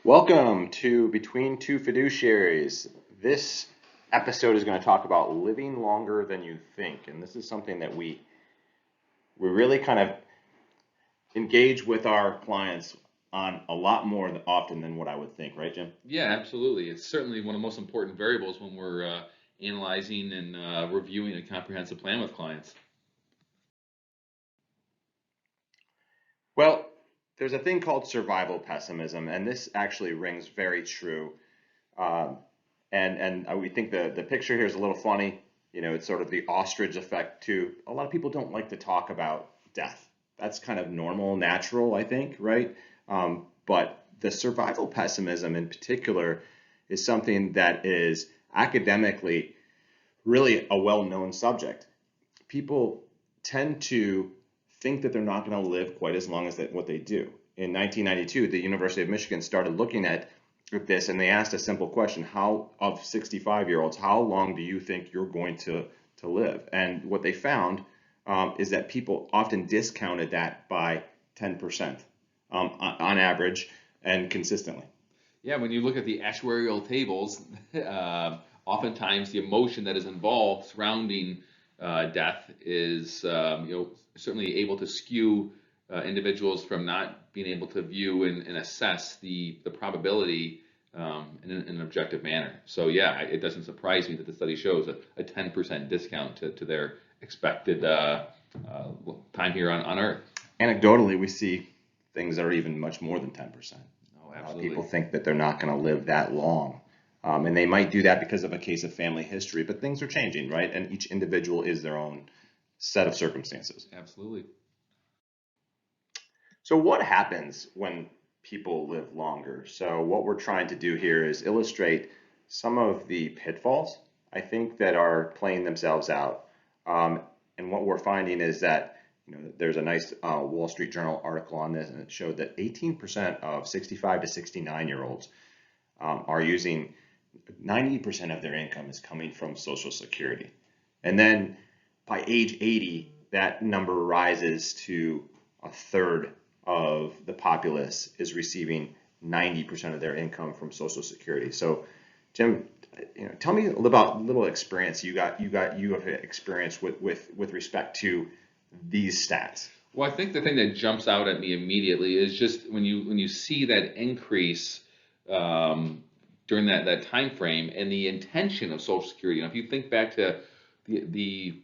Welcome to Between Two Fiduciaries. This episode is going to talk about living longer than you think, and this is something that we really kind of engage with our clients on a lot more often than what I would think, right, Jim? Yeah, absolutely. It's certainly one of the most important variables when we're analyzing and reviewing a comprehensive plan with clients. Well, there's a thing called survival pessimism, and this actually rings very true. Um, and we think the picture here is a little funny. You know, it's sort of the ostrich effect too. A lot of people don't like to talk about death. That's kind of normal, natural, I think, right? But the survival pessimism in particular is something that is academically really a well-known subject. People tend to think that they're not going to live quite as long as what they do. In 1992, the University of Michigan started looking at this, and they asked a simple question: how of 65-year-olds, how long do you think you're going to live? And what they found is that people often discounted that by 10% on average and consistently. Yeah, when you look at the actuarial tables, oftentimes the emotion that is involved surrounding death is, certainly able to skew individuals from not being able to view and assess the probability in an objective manner. So yeah, it doesn't surprise me that the study shows a 10% discount to their expected time here on Earth. Anecdotally, we see things that are even much more than 10%. Oh, People absolutely. think that they're not going to live that long. And they might do that because of a case of family history, but things are changing, right? And each individual is their own set of circumstances. Absolutely. So, what happens when people live longer? So, what we're trying to do here is illustrate some of the pitfalls I think that are playing themselves out. Um, and what we're finding is that there's a nice Wall Street Journal article on this, and it showed that 18% of 65 to 69-year-olds are using 90% of their income is coming from Social Security. And then by age 80, that number rises to a third of the populace is receiving 90% of their income from Social Security. So, Jim, tell me about a little experience you have experience with respect to these stats. Well, I think the thing that jumps out at me immediately is just when you see that increase um, during that time frame and the intention of Social Security. If you think back to the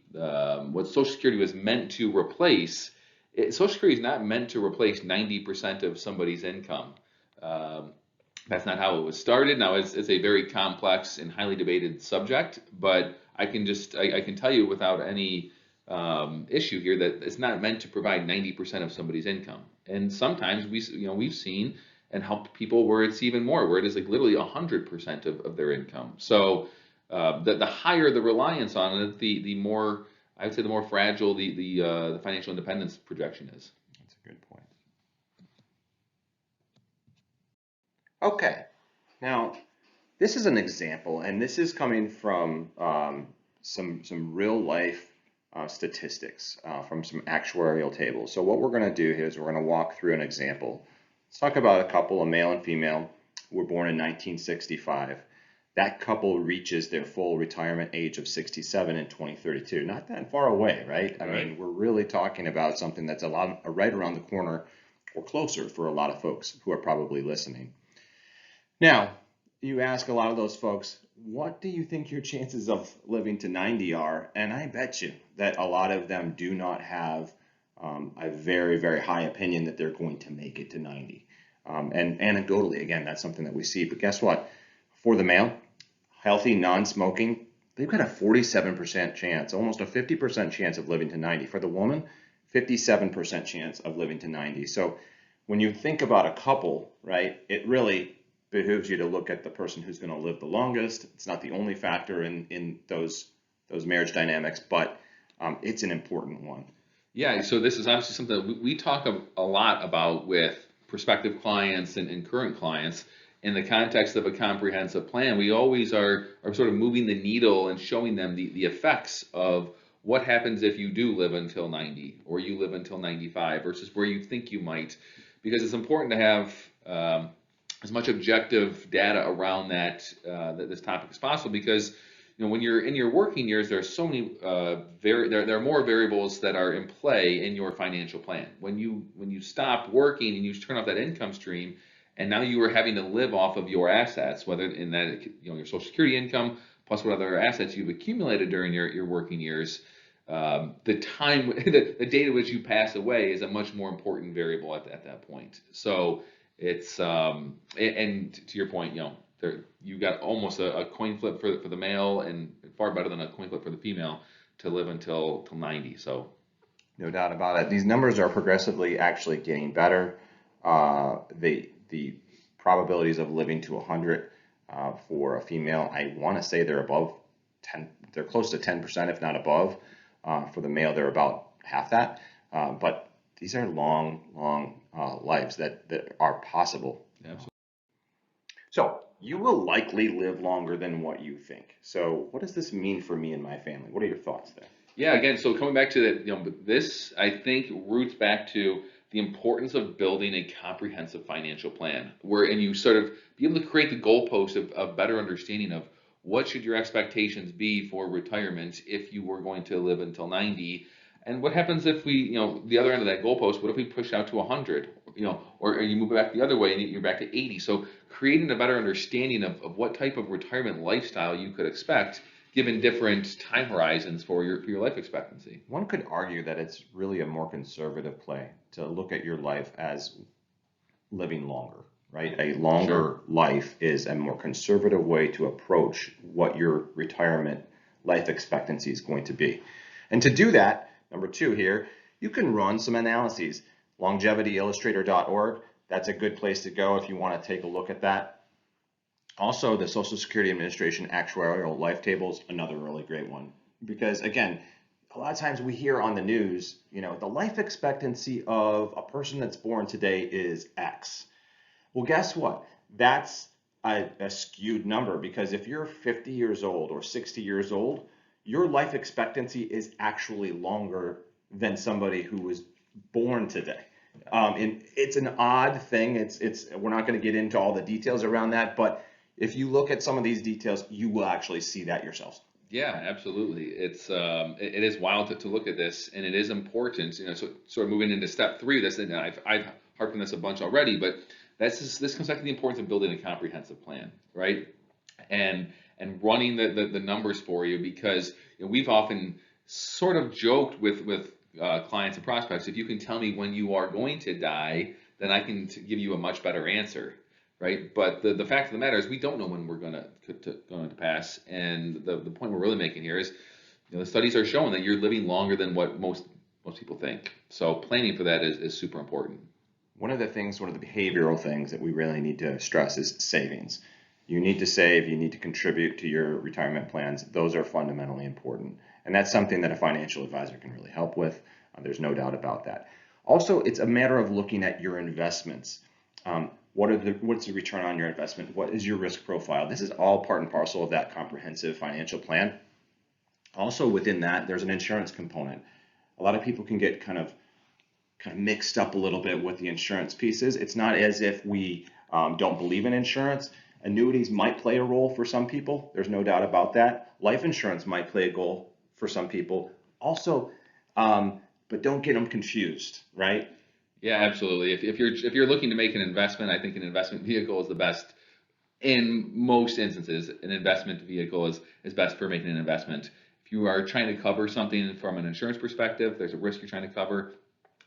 what Social Security was meant to replace, Social Security is not meant to replace 90% of somebody's income. Um, that's not how it was started. Now it's a very complex and highly debated subject, but I can tell you without any issue here that it's not meant to provide 90% of somebody's income. And sometimes we've seen and helped people where it's even more, where it is like literally 100% of their income. So the higher the reliance on it, the more, I would say, the more fragile the financial independence projection is. That's a good point. Okay, now this is an example, and this is coming from some real life statistics from some actuarial tables. So what we're going to do here is we're going to walk through an example. Let's talk about a couple, a male and female, who were born in 1965. That couple reaches their full retirement age of 67 in 2032. Not that far away, right? I Right. mean, we're really talking about something that's a lot right around the corner or closer for a lot of folks who are probably listening. Now, you ask a lot of those folks, what do you think your chances of living to 90 are? And I bet you that a lot of them do not have a very, very high opinion that they're going to make it to 90. And anecdotally, again, that's something that we see. But guess what? For the male, healthy, non-smoking, they've got a 47% chance, almost a 50% chance of living to 90. For the woman, 57% chance of living to 90. So when you think about a couple, right, it really behooves you to look at the person who's going to live the longest. It's not the only factor in those marriage dynamics, but it's an important one. Yeah, so this is obviously something that we talk a lot about with prospective clients and current clients in the context of a comprehensive plan. We always are sort of moving the needle and showing them the effects of what happens if you do live until 90 or you live until 95 versus where you think you might, because it's important to have as much objective data around this topic as possible, because when you're in your working years, there are so many there are more variables that are in play in your financial plan. When you stop working and you turn off that income stream, and now you are having to live off of your assets, whether in that your Social Security income plus what other assets you've accumulated during your working years. The time, the date at which you pass away is a much more important variable at that point. So it's and to your point, you got almost a coin flip for the male, and far better than a coin flip for the female to live until 90. So No doubt about it. These numbers are progressively actually getting better. The probabilities of living to 100 for a female, I want to say they're above 10. They're close to 10%, if not above. For the male, they're about half that. But these are long lives that are possible. absolutely. So you will likely live longer than what you think. So what does this mean for me and my family? What are your thoughts there? Yeah, again, so coming back to that, this I think roots back to the importance of building a comprehensive financial plan, and you sort of be able to create the goalpost of better understanding of what should your expectations be for retirement if you were going to live until 90, and what happens if the other end of that goalpost, what if we push out to 100, or you move it back the other way and you're back to 80. So creating a better understanding of what type of retirement lifestyle you could expect given different time horizons for your life expectancy. One could argue that it's really a more conservative play to look at your life as living longer, right? A longer Sure. life is a more conservative way to approach what your retirement life expectancy is going to be. And to do that, number two here, you can run some analyses. LongevityIllustrator.org, that's a good place to go if you want to take a look at that. Also, the Social Security Administration actuarial life tables, another really great one. Because again, a lot of times we hear on the news, the life expectancy of a person that's born today is X. Well, guess what? That's a skewed number, because if you're 50 years old or 60 years old, your life expectancy is actually longer than somebody who was born today. And it's an odd thing. We're not going to get into all the details around that, but if you look at some of these details, you will actually see that yourselves. Yeah, absolutely. It is wild to look at this, and it is important. So sort of moving into step three of this, and I've harped on this a bunch already, but this comes back to the importance of building a comprehensive plan, right? And running the numbers for you, because we've often sort of joked with clients and prospects, if you can tell me when you are going to die, then I can give you a much better answer, right? But the fact of the matter is we don't know when we're going to pass, and the point we're really making here is the studies are showing that you're living longer than what most people think. So planning for that is super important. One of the behavioral things that we really need to stress is savings. You need to save, you need to contribute to your retirement plans. Those are fundamentally important. And that's something that a financial advisor can really help with. There's no doubt about that. Also, it's a matter of looking at your investments. What's the return on your investment? What is your risk profile? This is all part and parcel of that comprehensive financial plan. Also within that, there's an insurance component. A lot of people can get kind of mixed up a little bit with the insurance pieces. It's not as if we don't believe in insurance. Annuities might play a role for some people. There's no doubt about that. Life insurance might play a role for some people. Also, but don't get them confused, right? Yeah, absolutely. If you're looking to make an investment, I think an investment vehicle is the best. In most instances, an investment vehicle is best for making an investment. If you are trying to cover something from an insurance perspective, there's a risk you're trying to cover,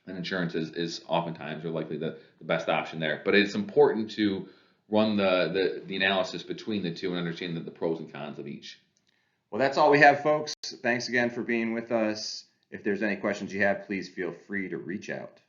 and insurance is oftentimes or likely the best option there. But it's important to run the analysis between the two and understand the pros and cons of each. Well, that's all we have, folks. Thanks again for being with us. If there's any questions you have, please feel free to reach out.